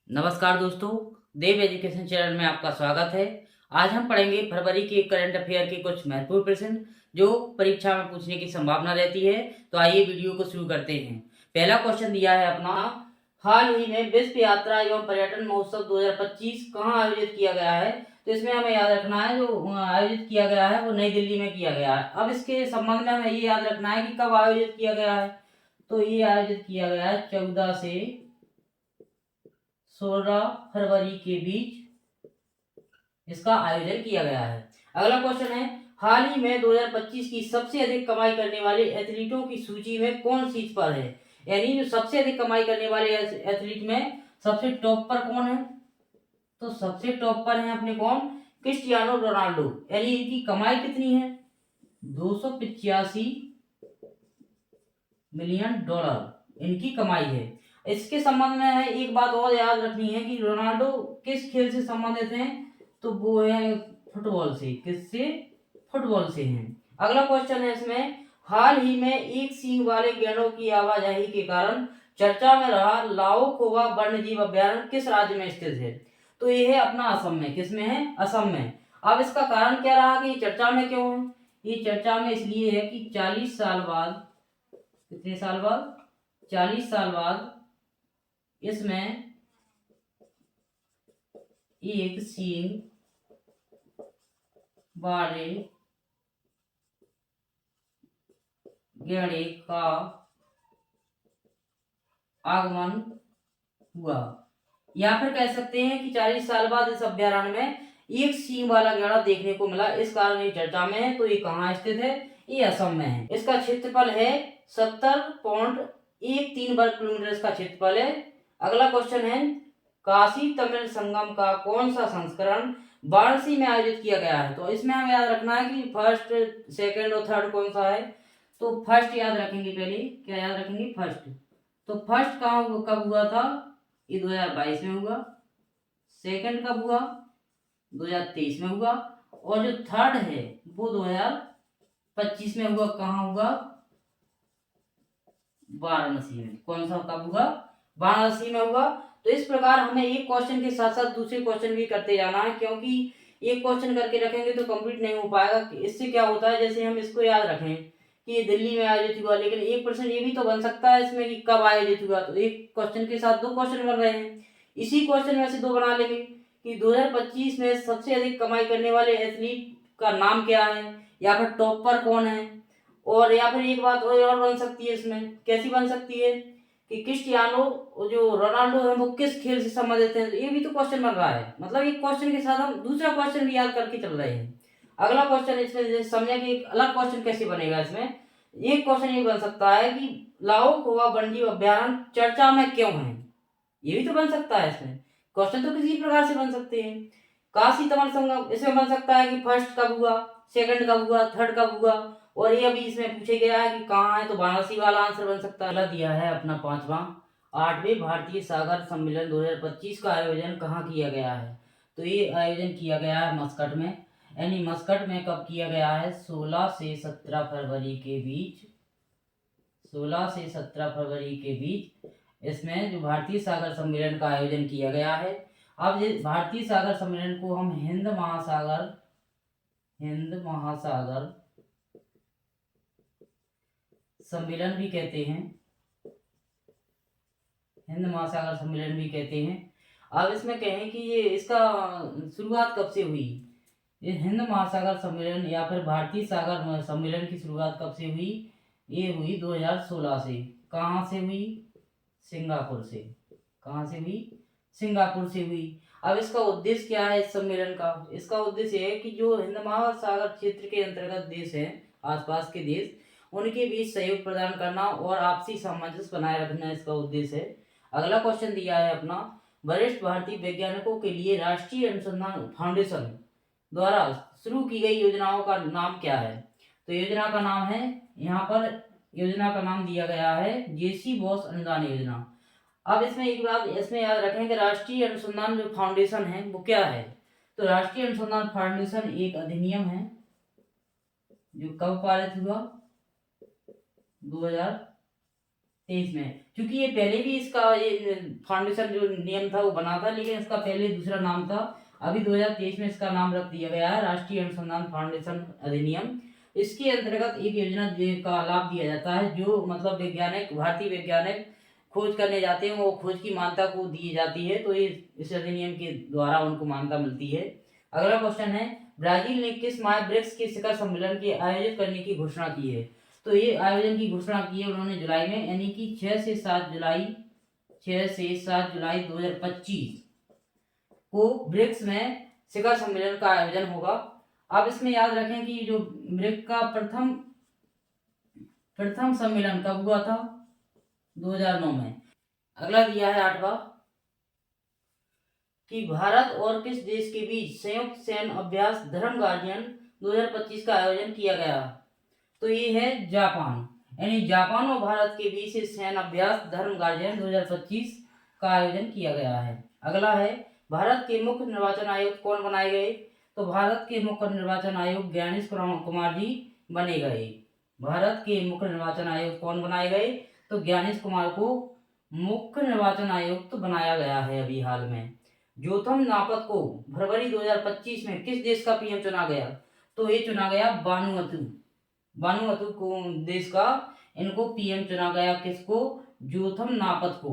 नमस्कार दोस्तों, देव education channel में आपका स्वागत है। आज हम पढ़ेंगे फरवरी के करंट अफेयर के कुछ महत्वपूर्ण प्रश्न जो परीक्षा में पूछने की संभावना रहती है। तो आइए वीडियो को शुरू करते हैं। पहला क्वेश्चन दिया है अपना, हाल ही में विश्व यात्रा एवं पर्यटन महोत्सव 2025 कहाँ आयोजित किया गया है। तो इसमें हमें याद रखना है जो आयोजित किया गया है वो नई दिल्ली में किया गया है। अब इसके संबंध में हमें ये याद रखना है कि कब आयोजित किया गया है। तो ये आयोजित किया गया है 14 से 16 फरवरी के बीच इसका आयोजन किया गया है। अगला क्वेश्चन है, हाल ही में 2025 की सबसे अधिक कमाई करने वाले एथलीटों की सूची में कौन शीर्ष पर है। यानी जो सबसे अधिक कमाई करने वाले एथलीट में सबसे टॉप पर कौन है। तो सबसे टॉप पर है अपने कौन, क्रिस्टियानो रोनाल्डो। यानी इनकी कमाई कितनी है, 285 मिलियन डॉलर इनकी कमाई है। इसके संबंध में है एक बात और याद रखनी है कि रोनाल्डो किस खेल से संबंधित हैं। तो वो है फुटबॉल से। किससे, फुटबॉल से हैं। अगला क्वेश्चन है इसमें, हाल ही में एक सींग वाले गैंडों की आवाजाही के कारण चर्चा में रहा लाओ खोवा वन्य जीव अभ्यारण्य किस राज्य में स्थित है। तो ये है अपना असम में। किसमें है, असम में। अब इसका कारण क्या रहा कि चर्चा में क्यों है। ये चर्चा में इसलिए है कि 40 साल बाद, कितने साल बाद, 40 साल बाद इसमें एक सींग वाले गैंडे का आगमन हुआ। या फिर कह सकते हैं कि 40 साल बाद इस अभ्यारण्य में एक सींग वाला गैंडा देखने को मिला। इस कारण ये चर्चा में है। तो ये कहाँ स्थित है, ये असम में है। इसका क्षेत्रफल है 70.13 वर्ग किलोमीटर इसका क्षेत्रफल है। अगला क्वेश्चन है, काशी तमिल संगम का कौन सा संस्करण वाराणसी में आयोजित किया गया है। तो इसमें हमें याद रखना है कि फर्स्ट, सेकंड और थर्ड कौन सा है। तो फर्स्ट याद रखेंगे, पहले क्या याद रखेंगे, फर्स्ट। तो फर्स्ट कहाँ कब हुआ था, ये 2022 में हुआ। सेकंड कब हुआ, 2023 में हुआ। और जो थर्ड है वो 2025 में हुआ। कहाँ हुआ, वाराणसी में। कौन सा कब हुआ, वाराणसी में हुआ। तो इस प्रकार हमें एक क्वेश्चन के साथ साथ दूसरे क्वेश्चन भी करते जाना है, क्योंकि एक क्वेश्चन करके रखेंगे तो कंप्लीट नहीं हो पाएगा। इससे क्या होता है, जैसे हम इसको याद रखें कि ये दिल्ली में आयोजित हुआ, लेकिन एक प्रश्न ये भी तो बन सकता है इसमें कि कब आयोजित हुआ। तो एक क्वेश्चन के साथ दो क्वेश्चन बन रहे हैं। इसी क्वेश्चन में से दो बना लेंगे कि 2025 में सबसे अधिक कमाई करने वाले एथलीट का नाम क्या है, या फिर टॉप पर कौन है। और या फिर एक बात और बन सकती है, इसमें कैसी बन सकती है कि क्रिस्टियानो जो रोनाल्डो है वो किस खेल से संबंधित है। ये भी तो क्वेश्चन बन रहा है। मतलब एक क्वेश्चन के साथ हम दूसरा क्वेश्चन भी याद करके चल रहे हैं। अगला क्वेश्चन इसमें जैसे समझे कि एक अलग क्वेश्चन कैसे बनेगा। इसमें एक क्वेश्चन ये बन सकता है कि लाओ खोवा वन्यजीव अभ्यारण्य चर्चा में क्यों है। ये भी तो बन सकता है। इसमें क्वेश्चन तो किसी प्रकार से बन सकते हैं। काशी तमल संगम, इसमें बन सकता है कि फर्स्ट कब हुआ, सेकंड कब हुआ, थर्ड कब हुआ। और ये अभी इसमें पूछे गया है कि कहाँ है, तो वाराणसी वाला आंसर बन सकता है। अगला दिया है अपना पांचवा, 8वें भारतीय सागर सम्मेलन 2025 का आयोजन कहाँ किया गया है। तो ये आयोजन किया गया है मस्कट में। यानी मस्कट में कब किया गया है, 16 से 17 फरवरी के बीच। 16 से 17 फरवरी के बीच इसमें जो भारतीय सागर सम्मेलन का आयोजन किया गया है। अब भारतीय सागर सम्मेलन को हम हिंद महासागर सम्मेलन भी कहते हैं। हिंद महासागर सम्मेलन भी कहते हैं। अब इसमें कहें कि ये इसका शुरुआत कब से हुई। ये हिंद महासागर सम्मेलन या फिर भारतीय सागर सम्मेलन की शुरुआत कब से हुई, ये हुई 2016 से। कहाँ से हुई, सिंगापुर से। कहाँ से हुई, सिंगापुर से हुई। अब इसका उद्देश्य क्या है इस सम्मेलन का। इसका उद्देश्य है कि जो हिंद महासागर क्षेत्र के अंतर्गत देश हैं, आसपास के देश, उनके बीच सहयोग प्रदान करना और आपसी सामंजस्य बनाए रखना इसका उद्देश्य है। अगला क्वेश्चन दिया है अपना, वरिष्ठ भारतीय वैज्ञानिकों के लिए राष्ट्रीय अनुसंधान फाउंडेशन द्वारा शुरू की गई योजनाओं का नाम क्या है। तो योजना का नाम है, यहाँ पर योजना का नाम दिया गया है जेसी बॉस अनुदान योजना। अब इसमें एक बात इसमें याद रखें कि राष्ट्रीय अनुसंधान जो फाउंडेशन है वो क्या है। तो राष्ट्रीय अनुसंधान फाउंडेशन एक अधिनियम है जो कब पारित हुआ, 2000 23 में, क्योंकि ये पहले भी इसका ये फाउंडेशन जो नियम था वो बना था, लेकिन इसका पहले दूसरा नाम था। अभी 2023 में इसका नाम रख दिया गया है राष्ट्रीय अनुसंधान फाउंडेशन अधिनियम। इसके अंतर्गत एक योजना का लाभ दिया जाता है, जो मतलब वैज्ञानिक, भारतीय वैज्ञानिक खोज करने जाते हैं, वो खोज की मान्यता को दी जाती है, तो ये इस अधिनियम के द्वारा उनको मान्यता मिलती है। अगला क्वेश्चन है, ब्राजील ने किस माह ब्रिक्स के शिखर सम्मेलन के आयोजित करने की घोषणा की है? तो ये आयोजन की घोषणा की है उन्होंने जुलाई में, यानी कि 6 से 7 जुलाई 2025 को ब्रिक्स में शिखर सम्मेलन का आयोजन होगा। अब इसमें याद रखें कि जो ब्रिक्स का प्रथम सम्मेलन कब हुआ था? 2009 में। अगला दिया है 8वां कि भारत और किस देश के बीच संयुक्त सैन्य अभ्यास धर्म गार्डियन 2025 का आयोजन किया गया? तो ये है जापान, यानी जापान और भारत के बीच सैन्य अभ्यास धर्म गार्डियन 2025 का आयोजन किया गया है। अगला है, भारत के मुख्य निर्वाचन आयुक्त कौन बनाए गए? तो भारत के मुख्य निर्वाचन आयुक्त ज्ञानेश कुमार जी बने गए। भारत के मुख्य निर्वाचन आयुक्त कौन बनाए गए? तो ज्ञानेश कुमार को मुख्य निर्वाचन आयुक्त बनाया गया है अभी हाल में। जोथम नापत को फरवरी 2025 में किस देश का पीएम चुना गया? तो ये चुना गया बानुअतु को देश का, इनको पीएम चुना गया, किसको? जोथम नापत को।